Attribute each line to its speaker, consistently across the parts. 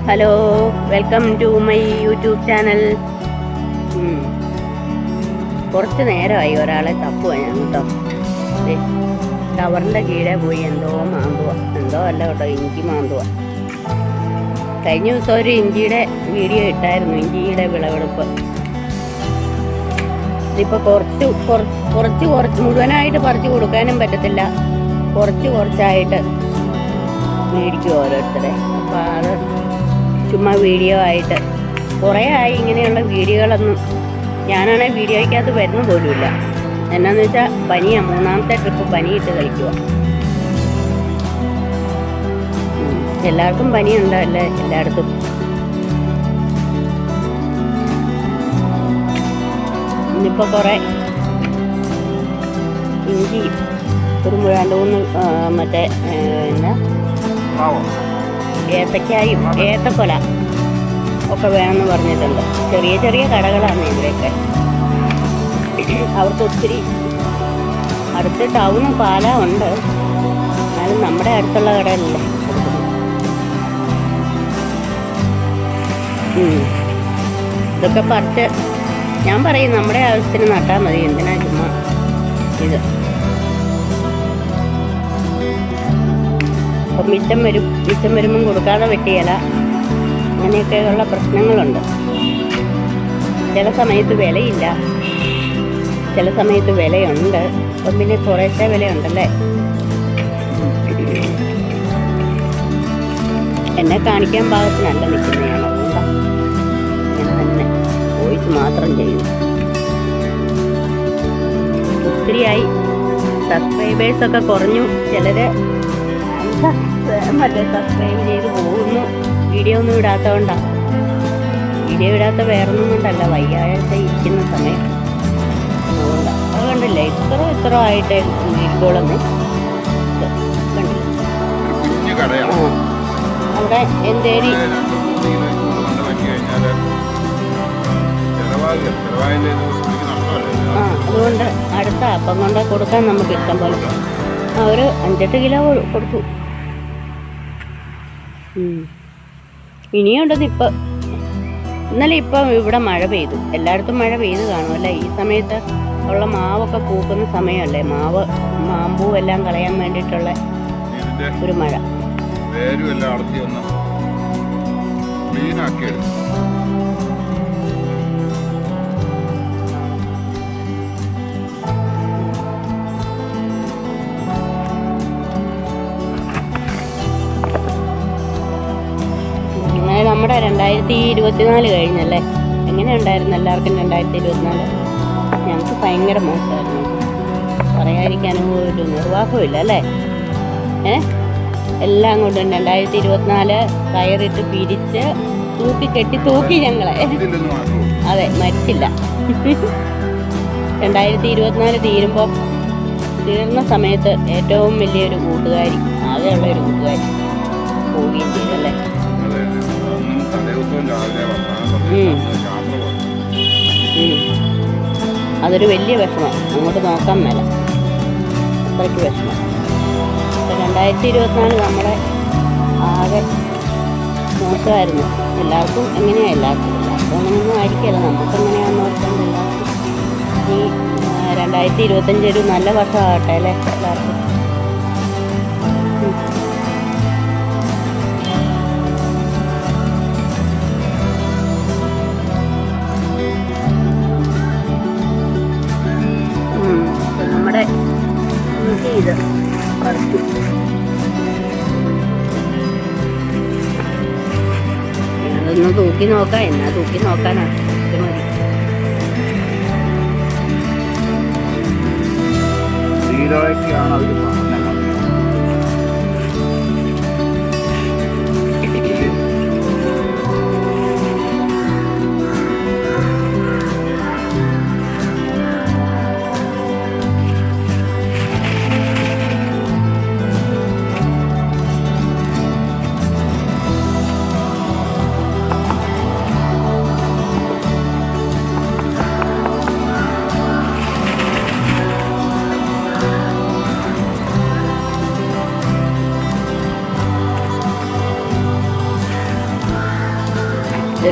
Speaker 1: Hello, welcome to my YouTube channel. കുറച്ച് നേരമായി ഒരാളെ തപ്പുക ഞാൻ കേട്ടോ. ടവറിൻ്റെ കീഴെ പോയി എന്തോ മാന്തുക, എന്തോ അല്ല കേട്ടോ, ഇഞ്ചി മാന്തുക. കഴിഞ്ഞ ദിവസം ഒരു ഇഞ്ചിയുടെ വീഡിയോ ഇട്ടായിരുന്നു, ഇഞ്ചിയുടെ വിളവെടുപ്പ്. ഇതിപ്പോൾ കുറച്ച് മുഴുവനായിട്ട് പറിച്ച് കൊടുക്കാനും പറ്റത്തില്ല, കുറച്ചായിട്ട് മേടിക്കും ഓരോരുത്തരെ. അപ്പോൾ അത് ചുമ്മാ വീഡിയോ ആയിട്ട് കുറേ ആയി. ഇങ്ങനെയുള്ള വീഡിയോകളൊന്നും ഞാനാണെങ്കിൽ വീഡിയോയ്ക്കകത്ത് വരുന്ന പോലുമില്ല. എന്നാന്ന് വെച്ചാൽ പനിയാണ്, 3ാമത്തെ ട്രിപ്പ് പനിയിട്ട് കളിക്കുക. എല്ലാവർക്കും പനിയുണ്ടല്ലേ എല്ലായിടത്തും. ഇന്നിപ്പോൾ കുറേ ഇഞ്ചി, ഒരു 2-3 മറ്റേ എന്നാ ഏത്തക്കായും ഏത്തക്കൊല ഒക്കെ വേണമെന്ന് പറഞ്ഞിട്ടുണ്ട്. ചെറിയ ചെറിയ കടകളാണ് ഇവിടെയൊക്കെ. അവർക്ക് ഒത്തിരി അടുത്ത് ടൗണും പാല ഉണ്ട്, എന്നാലും നമ്മുടെ അടുത്തുള്ള കടയല്ലേ. ഇതൊക്കെ പറിച്ച് ഞാൻ പറയും നമ്മുടെ ആവശ്യത്തിന് നട്ടാൽ മതി, എന്തിനാ ചുമ്മാ ഇത്. അപ്പം മിച്ചം വരുമ്പം കൊടുക്കാതെ വെട്ടിയല, അങ്ങനെയൊക്കെയുള്ള പ്രശ്നങ്ങളുണ്ട്. ചില സമയത്ത് വിലയില്ല, ചില സമയത്ത് വിലയുണ്ട്. അപ്പം പിന്നെ കുറേശ്ശെ വിലയുണ്ടല്ലേ. എന്നെ കാണിക്കാൻ പാകത്തിനല്ല നിൽക്കുന്നതാണ്, അതുകൊണ്ടാണ് ഇങ്ങനെ തന്നെ വോയിസ് മാത്രം ചെയ്യുന്നു. ഒത്തിരിയായി, സബ്സ്ക്രൈബേഴ്സൊക്കെ കുറഞ്ഞു. ചിലര് മറ്റേ സബ്സ്ക്രൈബ് ചെയ്ത് പോകുന്നു, വീഡിയോ ഒന്നും ഇടാത്തതുകൊണ്ടാണ്. വീഡിയോ ഇടാത്ത വേറൊന്നും കൊണ്ടല്ല, വയ്യാഴ്ച ഇരിക്കുന്ന സമയം അതുകൊണ്ടാണ്. അത് കണ്ടില്ലേ, ഇത്ര ആയിട്ട് ഇരിക്കോളൊന്നും കണ്ടില്ല. അവിടെ എന്തേരി അതുകൊണ്ട് അടുത്ത അപ്പം കൊണ്ട് കൊടുക്കാൻ നമുക്ക് ഇഷ്ടം പോലെ. ഒരു 5-8 കിലോ കൊടുത്തു. ഇനിയുണ്ടത്. ഇന്നലെ ഇപ്പം ഇവിടെ മഴ പെയ്തു, എല്ലായിടത്തും മഴ പെയ്ത് കാണുമല്ലേ. ഈ സമയത്ത് ഉള്ള മാവൊക്കെ പൂക്കുന്ന സമയമല്ലേ, മാമ്പൂ എല്ലാം കളയാൻ വേണ്ടിയിട്ടുള്ള ഒരു മഴ. നമ്മുടെ 2024 കഴിഞ്ഞല്ലേ. എങ്ങനെ ഉണ്ടായിരുന്നു എല്ലാവർക്കും 2024? ഞങ്ങൾക്ക് ഭയങ്കര മോശമായിരുന്നു, പറയാതിരിക്കാനും ഒരു നിർവാഹമില്ല അല്ലേ. എല്ലാം കൊണ്ടും 2024 കയറിട്ട് പിരിച്ച് തൂക്കി ഞങ്ങളെ. അതെ, മരിച്ചില്ല. 2024 തീർന്ന സമയത്ത് ഏറ്റവും വലിയൊരു കൂട്ടുകാരി, ആകെയുള്ള ഒരു കൂട്ടുകാരി പോവുകയും ചെയ്തല്ലേ. അതൊരു വലിയ വിഷമം, അങ്ങോട്ട് നോക്കാൻ മേല, അത്രയ്ക്ക് വിഷമം. 2024 നമ്മുടെ ആകെ മോശമായിരുന്നു. എല്ലാവർക്കും എല്ലാവർക്കും അങ്ങനെയൊന്നും ആയിരിക്കില്ല, നമുക്കെങ്ങനെയാണെന്ന് ഓർക്കുന്നത്. എല്ലാവർക്കും ഈ 2025 ഒരു നല്ല വർഷമാകട്ടെ അല്ലേ എല്ലാവർക്കും. ഇത് പറിച്ചു. അതൊന്ന് തൂക്കി നോക്കാം, എന്നാ തൂക്കി നോക്കാനാണ് മതി.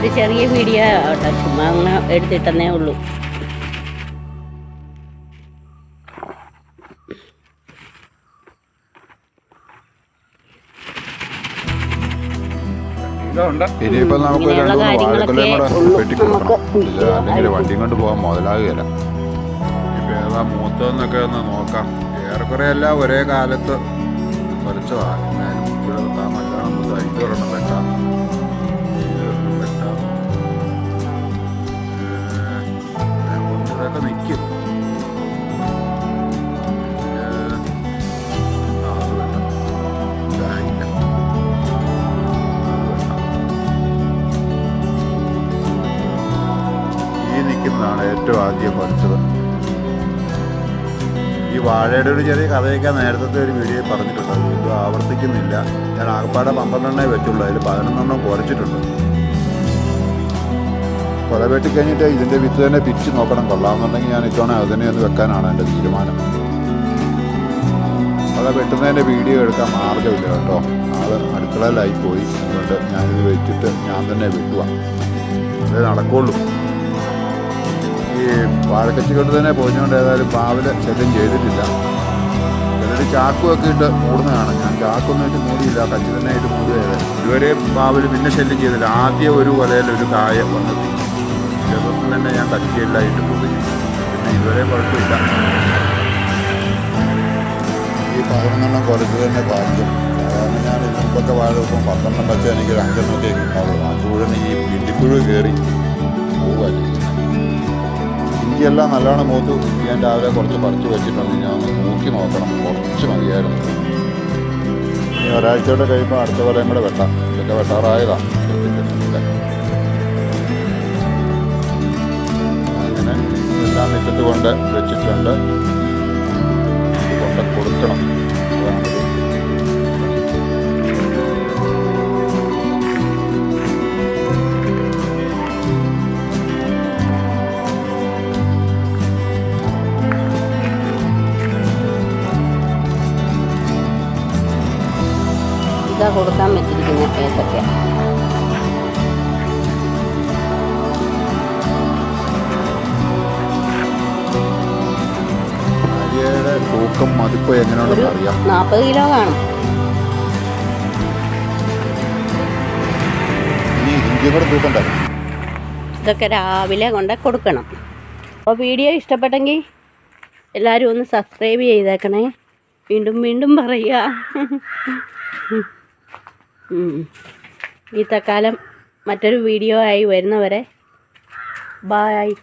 Speaker 1: ഒരു ചെറിയ വീഡിയോ ആവട്ടെ, ചുമ്മാ അങ്ങനെ എടുത്തിട്ടെന്നേ ഉള്ളൂ.
Speaker 2: ഇനിയിപ്പോ നമുക്ക് വാഴക്കൊല്ലയും കൂടെ വെട്ടിക്കൊടുക്കണം, അല്ലെങ്കിൽ വണ്ടിയും കൊണ്ട് പോകാൻ മുതലാകുകയില്ല. ഇപ്പൊ ഏതാ മൂത്തതെന്നൊക്കെ ഒന്ന് നോക്കാം. ഏറെക്കുറെ എല്ലാം ഒരേ കാലത്ത് കുറച്ചതാണ്. എന്നാലും ഇവിടെ നല്ലോണം സൈറ്റൊരെണ്ണം വെട്ടാം, വെട്ടാം. കുറച്ചതൊക്കെ നിൽക്കും. നിൽക്കുന്നതാണ് ഏറ്റവും ആദ്യം പറിച്ചത്. ഈ വാഴയുടെ ഒരു ചെറിയ കഥയൊക്കെ നേരത്തെ ഒരു വീഡിയോ പറഞ്ഞിട്ടുണ്ട്, ഇത് ആവർത്തിക്കുന്നില്ല. ഞാൻ ആകപ്പാടെ 12 വെച്ചുള്ളൂ, അതിൽ 11 കുറച്ചിട്ടുണ്ട്. കൊല വെട്ടിക്കഴിഞ്ഞിട്ട് ഇതിൻ്റെ വിത്ത് തന്നെ പിരിച്ച് നോക്കണം. കൊള്ളാമെന്നുണ്ടെങ്കിൽ ഞാൻ ഇത്തവണ അത് തന്നെ ഒന്ന് വെക്കാനാണ് എൻ്റെ തീരുമാനം. കൊല വെട്ടുന്നതിൻ്റെ വീഡിയോ എടുക്കാൻ മാർഗ്ഗമില്ല കേട്ടോ, ആൾ അടുക്കളയിലായി പോയി. അതുകൊണ്ട് ഞാനിത് വെച്ചിട്ട് ഞാൻ തന്നെ വെട്ടുക, അതേ നടക്കുള്ളൂ. ഈ വാഴക്കച്ചി കൊണ്ട് തന്നെ പൊതിഞ്ഞുകൊണ്ട് ഏതായാലും പാവല് ശല്യം ചെയ്തിട്ടില്ല. ചിലർ ചാക്കുമൊക്കെ ഇട്ട് മൂടുന്നതാണ്, ഞാൻ ചാക്കൊന്നും ഇട്ട് മൂടിയില്ല, കച്ചി തന്നെ ഇട്ട് മൂടുകയത്. ഇതുവരെ പാവല് പിന്നെ ശല്യം ചെയ്തില്ല. ആദ്യം ഒരു കൊലയിൽ ഒരു കായ വന്നെത്തി, ദിവസം തന്നെ ഞാൻ കച്ചിയെല്ലാം ഇട്ട് പൊതിഞ്ഞു, പിന്നെ ഇതുവരെ കുഴപ്പമില്ല. ഈ 11 കുറച്ച് തന്നെ ഭാഗ്യം. സാധാരണ ഞാൻ മുമ്പൊക്കെ വാഴ വെക്കും 12 വെച്ചാൽ എനിക്കൊരു 5 ഉണ്ടാവുള്ളൂ. അതുകൂടെ ഈ പിണ്ടിപ്പുഴ കയറി പോവുകയല്ലേ. ഇഞ്ചിയെല്ലാം നല്ലോണം മൂത്തു. ഞാൻ രാവിലെ കുറച്ച് പറിച്ച് വെച്ചിട്ടുണ്ട്, ഞാൻ ഒന്ന് നോക്കി നോക്കണം, കുറച്ച് മതിയായിരുന്നു. ഇനി ഒരാഴ്ചയോടെ കഴിയുമ്പോൾ അടുത്ത കൊല്ലം കൂടെ വെട്ടാം. ഇതൊക്കെ വെട്ടാറായതാണ്. അങ്ങനെ എല്ലാം മിറ്റത്ത് കൊണ്ട് വെച്ചിട്ടുണ്ട്, കൊണ്ട് കൊടുക്കണം. അതാണ്
Speaker 1: കൊടുക്കാൻ വെച്ചിരിക്കുന്ന ഏത്തക്ക.
Speaker 2: തൂക്കം മതിപ്പ് എങ്ങനെയാണെന്ന് അറിയാം.
Speaker 1: 40 കിലോ കാണും.
Speaker 2: ഇനി ഇഞ്ചി കൂടെ തൂക്കണ്ടേ?
Speaker 1: ഇതൊക്കെ രാവിലെ കൊണ്ട് കൊടുക്കണം. അപ്പോൾ വീഡിയോ ഇഷ്ടപ്പെട്ടെങ്കിൽ എല്ലാവരും ഒന്ന് സബ്സ്ക്രൈബ് ചെയ്തേക്കണേ. വീണ്ടും വീണ്ടും പറയുക. ഈ തക്കാലം മറ്റൊരു വീഡിയോ ആയി വരുന്നവരെ ബായ്.